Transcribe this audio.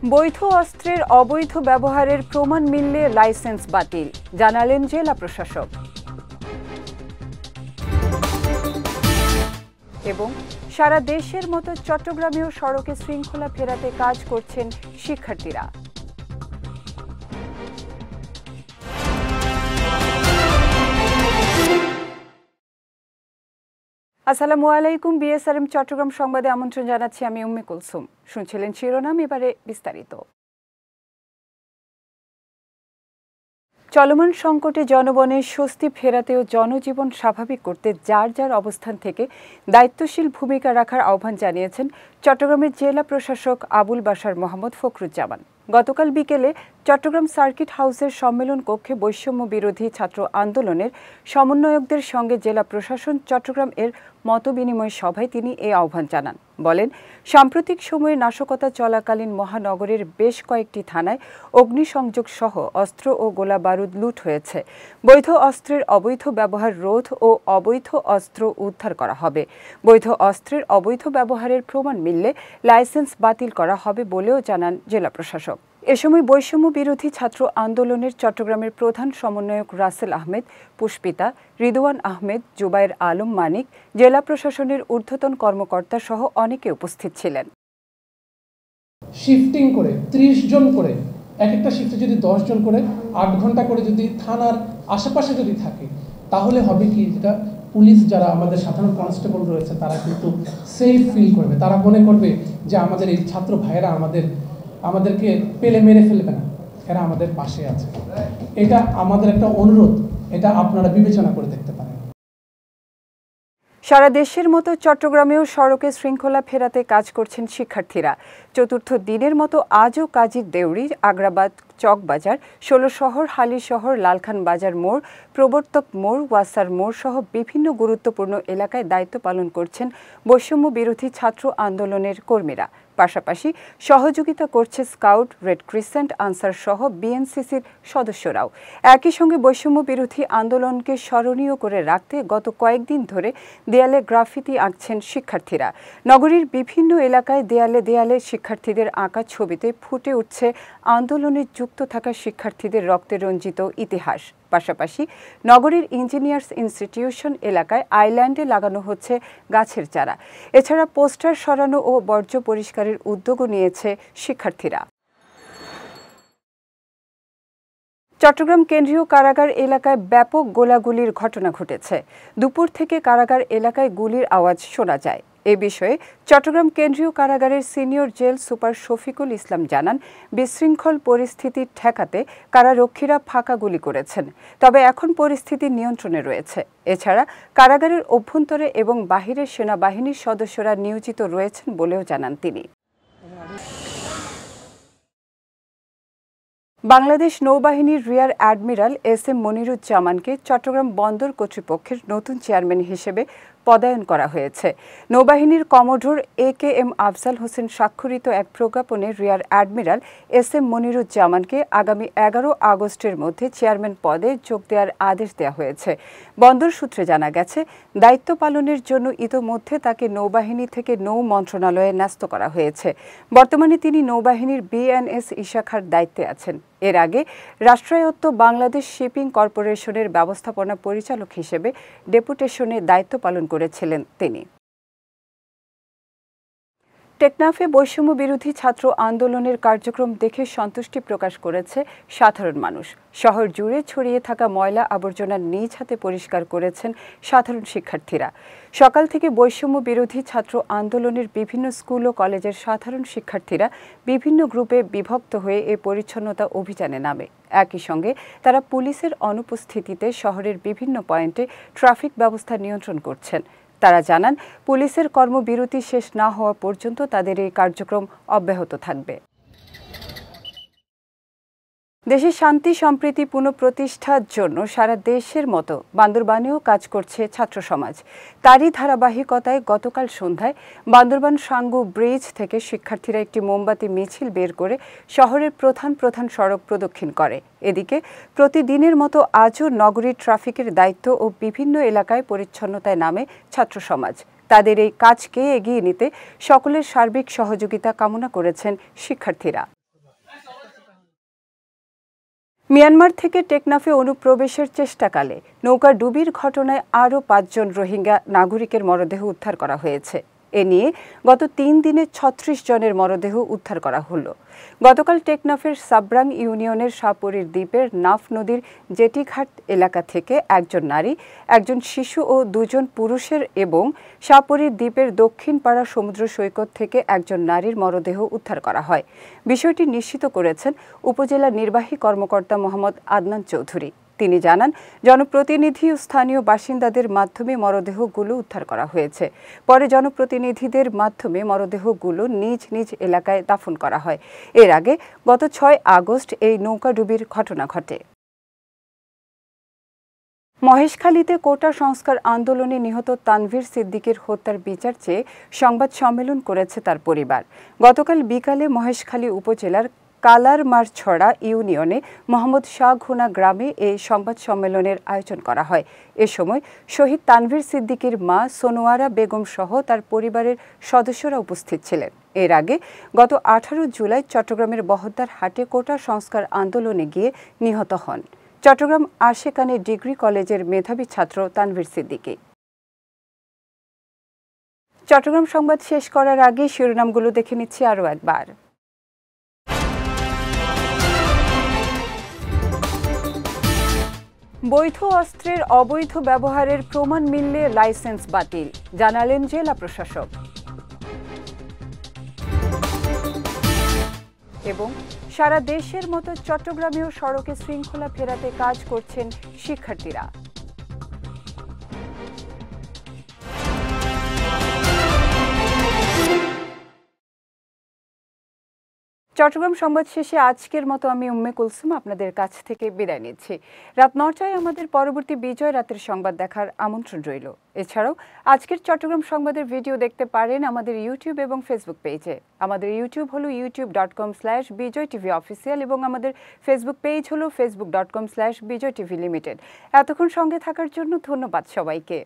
বৈধ অস্ত্রের অবৈধ ব্যবহারের প্রমাণ মিললে লাইসেন্স বাতিল, জানালেন জেলা প্রশাসক। এবং সারা দেশের মতো চট্টগ্রামেও সড়কে শৃঙ্খলা ফেরাতে কাজ করছেন শিক্ষার্থীরা। আসসালামু আলাইকুম। বিএসআরএম চট্টগ্রাম সংবাদে আমন্ত্রণ জানাচ্ছি আমি উম্মে কুলসুম। শুনছিলেন শিরোনাম, এবারে বিস্তারিত। চলমান সংকটে জনগণের স্বস্তি ফেরাতে ও জনজীবন স্বাভাবিক করতে যার যার অবস্থান থেকে দায়িত্বশীল ভূমিকা রাখার আহ্বান জানিয়েছেন চট্টগ্রামের জেলা প্রশাসক আবুল বাশার মোহাম্মদ ফখরুজ্জামান। গতকাল বিকেলে চট্টগ্রাম সার্কিট হাউসের সম্মেলন কক্ষে বৈষম্য বিরোধী ছাত্র আন্দোলনের সমন্বয়কদের সঙ্গে জেলা প্রশাসন চট্টগ্রাম এর মতবিনিময় সভায় তিনি এই আহ্বান জানান। বলেন, সাম্প্রতিক সময়ে নাশকতা চলাকালীন মহানগরের বেশ কয়েকটি থানায় অগ্নিসংযোগ সহ অস্ত্র ও গোলা বারুদ লুট হয়েছে। বৈধ অস্ত্রের অবৈধ ব্যবহার রোধ ও অবৈধ অস্ত্র উদ্ধার করা হবে। বৈধ অস্ত্রের অবৈধ ব্যবহারের প্রমাণ মিললে লাইসেন্স বাতিল করা হবে বলেও জানান জেলা প্রশাসক। এ সময় বৈষম্য বিরোধী ছাত্র আন্দোলনের চট্টগ্রামের প্রধান সমন্বয়ক রাসেল আহমেদ, পুষ্পিতা, রিদওয়ান আহমেদ, জুবায়ের আলম মানিক, জেলা প্রশাসনের ঊর্ধ্বতন কর্মকর্তা সহ অনেকে উপস্থিত ছিলেন। শিফটিং করে 30 জন করে, এক একটা শিফটে যদি 10 জন করে 8 ঘন্টা করে যদি থানার আশেপাশে যদি থাকে, তাহলে হবে কি, যেটা পুলিশ যারা আমাদের সাধারণ কনস্টেবল রয়েছে তারা কিন্তু সেফ ফিল করবে। তারা মনে করবে যে আমাদের এই ছাত্র ভাইয়েরা আমাদেরকে পেলে মেরে ফেলবে না, এরা আমাদের পাশে আছে। এটা আমাদের একটা অনুরোধ, এটা আপনারা বিবেচনা করে দেখতে পারেন। সারা দেশের মতো চট্টগ্রামেও সড়কে শৃঙ্খলা ফেরাতে কাজ করছেন শিক্ষার্থীরা। চতুর্থ দিনের মতো আজও কাজীর দেউরি, আগ্রাবাদ চকবাজার, 16 শহর, হালিশহর, লালখান বাজার মোড়, প্রবর্তক মোড়, ওয়াসার মোড় সহ বিভিন্ন গুরুত্বপূর্ণ এলাকায় দায়িত্ব পালন করছেন বৈষম্য বিরোধী ছাত্র আন্দোলনের কর্মীরা। পাশাপাশি সহযোগিতা করছে স্কাউট, রেড ক্রিসেন্ট, আনসার সহ বিএনসিসির সদস্যরাও। একই সঙ্গে বৈষম্য বিরোধী আন্দোলনকে স্মরণীয় করে রাখতে গত কয়েকদিন ধরে দেয়ালে গ্রাফিতি আঁকছেন শিক্ষার্থীরা। নগরীর বিভিন্ন এলাকায় দেয়ালে দেয়ালে শিক্ষার্থীদের আঁকা ছবিতে ফুটে উঠছে আন্দোলনে যুক্ত থাকা শিক্ষার্থীদের রক্তে রঞ্জিত ইতিহাস। পাশাপাশি নগরীর ইঞ্জিনিয়ার্স ইনস্টিটিউশন এলাকায় আইল্যান্ডে লাগানো হচ্ছে গাছের চারা। এছাড়া পোস্টার সরানো ও বর্জ্য পরিষ্কারের উদ্যোগও নিয়েছে শিক্ষার্থীরা। চট্টগ্রাম কেন্দ্রীয় কারাগার এলাকায় ব্যাপক গোলাগুলির ঘটনা ঘটেছে। দুপুর থেকে কারাগার এলাকায় গুলির আওয়াজ শোনা যায়। এ বিষয়ে চট্টগ্রাম কেন্দ্রীয় কারাগারের senior jail super Shafiqul Islam জানান, বিশৃঙ্খল পরিস্থিতি ঠেকাতে কারারক্ষীরা ফাঁকা গুলি করেছেন, তবে এখন পরিস্থিতি নিয়ন্ত্রণে রয়েছে। এছাড়া কারাগারের অভ্যন্তরে এবং বাহিরের সেনাবাহিনীর সদস্যরা নিয়োজিত রয়েছেন বলেও জানান তিনি। বাংলাদেশ নৌবাহিনীর রিয়ার অ্যাডমিরাল এস.এম. মনিরুজ্জামানকে চট্টগ্রাম বন্দর কর্তৃপক্ষের নতুন চেয়ারম্যান হিসেবে পদায়ন করা হয়েছে। নৌবাহিনীর কমোডোর এ.কে.এম. আফজাল হোসেন স্বাক্ষরিত এক প্রজ্ঞাপনে রিয়ার অ্যাডমিরাল এস.এম. মনিরুজ্জামানকে আগামী 11 আগস্টের মধ্যে চেয়ারম্যান পদে যোগ দেওয়ার আদেশ দেওয়া হয়েছে। বন্দর সূত্রে জানা গেছে, দায়িত্ব পালনের জন্য ইতোমধ্যে তাকে নৌবাহিনী থেকে নৌ মন্ত্রণালয়ে ন্যস্ত করা হয়েছে। বর্তমানে তিনি নৌবাহিনীর বিএনএস শাখার দায়িত্বে আছেন। এর আগে রাষ্ট্রায়ত্ত বাংলাদেশ শিপিং কর্পোরেশনের ব্যবস্থাপনা পরিচালক হিসেবে ডেপুটেশনে দায়িত্ব পালন করেছিলেন তিনি। টেকনাফে বৈষম্য বিরোধী ছাত্র আন্দোলনের কার্যক্রম দেখে সন্তুষ্টি প্রকাশ করেছে সাধারণ মানুষ। শহর জুড়ে ছড়িয়ে থাকা ময়লা আবর্জনা নিজ হাতে পরিষ্কার করেছেন সাধারণ শিক্ষার্থীরা। সকাল থেকে বৈষম্য বিরোধী ছাত্র আন্দোলনের বিভিন্ন স্কুল ও কলেজের সাধারণ শিক্ষার্থীরা বিভিন্ন গ্রুপে বিভক্ত হয়ে এ পরিচ্ছন্নতা অভিযানে নামে। একই সঙ্গে তারা পুলিশের অনুপস্থিতিতে শহরের বিভিন্ন পয়েন্টে ট্রাফিক ব্যবস্থা নিয়ন্ত্রণ করছেন। তারা জানান, পুলিশের কর্মবিরতি শেষ না হওয়া পর্যন্ত তাদের এই কার্যক্রম অব্যাহত থাকবে। দেশের শান্তি সম্প্রীতি পুনঃপ্রতিষ্ঠার জন্য সারা দেশের মতো বান্দরবানেও কাজ করছে ছাত্র সমাজ। তারই ধারাবাহিকতায় গতকাল সন্ধ্যায় বান্দরবান সাঙ্গু ব্রিজ থেকে শিক্ষার্থীরা একটি মোমবাতি মিছিল বের করে শহরের প্রধান প্রধান সড়ক প্রদক্ষিণ করে। এদিকে প্রতিদিনের মতো আজও নগরীর ট্রাফিকের দায়িত্ব ও বিভিন্ন এলাকায় পরিচ্ছন্নতায় নামে ছাত্র সমাজ। তাদের এই কাজকে এগিয়ে নিতে সকলের সার্বিক সহযোগিতা কামনা করেছেন শিক্ষার্থীরা। মিয়ানমার থেকে টেকনাফে অনুপ্রবেশের চেষ্টাকালে নৌকা ডুবির ঘটনায় আরও ৫ জন রোহিঙ্গা নাগরিকের মরদেহ উদ্ধার করা হয়েছে। এ নিয়ে গত ৩ দিনে ৩৬ জনের মরদেহ উদ্ধার করা হলো। গতকাল টেকনাফের সাবরাং ইউনিয়নের শাহপরীর দ্বীপের নাফ নদীর জেটিঘাট এলাকা থেকে একজন নারী, একজন শিশু ও ২ জন পুরুষের এবং শাহপরীর দ্বীপের দক্ষিণ পাড়া সমুদ্র সৈকত থেকে একজন নারীর মরদেহ উদ্ধার করা হয়। বিষয়টি নিশ্চিত করেছেন উপজেলা নির্বাহী কর্মকর্তা মোহাম্মদ আদনান চৌধুরী। তিনি জানান, জনপ্রতিনিধি ও স্থানীয় বাসিন্দাদের মাধ্যমে মরদেহগুলো উদ্ধার করা হয়েছে। পরে জনপ্রতিনিধিদের মাধ্যমে মরদেহগুলো নিজ নিজ এলাকায় দাফন করা হয়। এর আগে গত ৬ আগস্ট এই নৌকাডুবির ঘটনা ঘটে। মহেশখালীতে কোটা সংস্কার আন্দোলনে নিহত তানভীর সিদ্দিকের হত্যার বিচার চেয়ে সংবাদ সম্মেলন করেছে তার পরিবার। গতকাল বিকালে মহেশখালী উপজেলার কালারমারছড়া ইউনিয়নে মোহাম্মদ শাহঘোনা গ্রামে এই সংবাদ সম্মেলনের আয়োজন করা হয়। এ সময় শহীদ তানভীর সিদ্দিকের মা সোনোয়ারা বেগম সহ তার পরিবারের সদস্যরা উপস্থিত ছিলেন। এর আগে গত ১৮ জুলাই চট্টগ্রামের বহদ্দার হাটে কোটা সংস্কার আন্দোলনে গিয়ে নিহত হন চট্টগ্রাম আশেকানে ডিগ্রি কলেজের মেধাবী ছাত্র তানভীর সিদ্দিকী। চট্টগ্রাম সংবাদ শেষ করার আগে শিরোনামগুলো দেখে নিচ্ছি আরও একবার। বৈধ অস্ত্রের অবৈধ ব্যবহারের প্রমাণ মিললে লাইসেন্স বাতিল, জানালেন জেলা প্রশাসক। এবং সারা দেশের মতো চট্টগ্রামেও সড়কে শৃঙ্খলা ফেরাতে কাজ করছেন শিক্ষার্থীরা। চট্টগ্রাম সংবাদ শেষে আজকের মতো আমি উম্মে কুলসুম আপনাদের কাছ থেকে বিদায় নিচ্ছি। রাত ৯টায় আমাদের পরবর্তী বিজয় রাতের সংবাদ দেখার আমন্ত্রণ রইল। এছাড়াও আজকের চট্টগ্রাম সংবাদের ভিডিও দেখতে পারেন আমাদের ইউটিউব এবং ফেসবুক পেজে। আমাদের ইউটিউব হলো youtube.com/BJTVOfficial এবং আমাদের ফেসবুক পেজ হলো facebook.com/BJTVLimited। এতক্ষণ সঙ্গে থাকার জন্য ধন্যবাদ সবাইকে।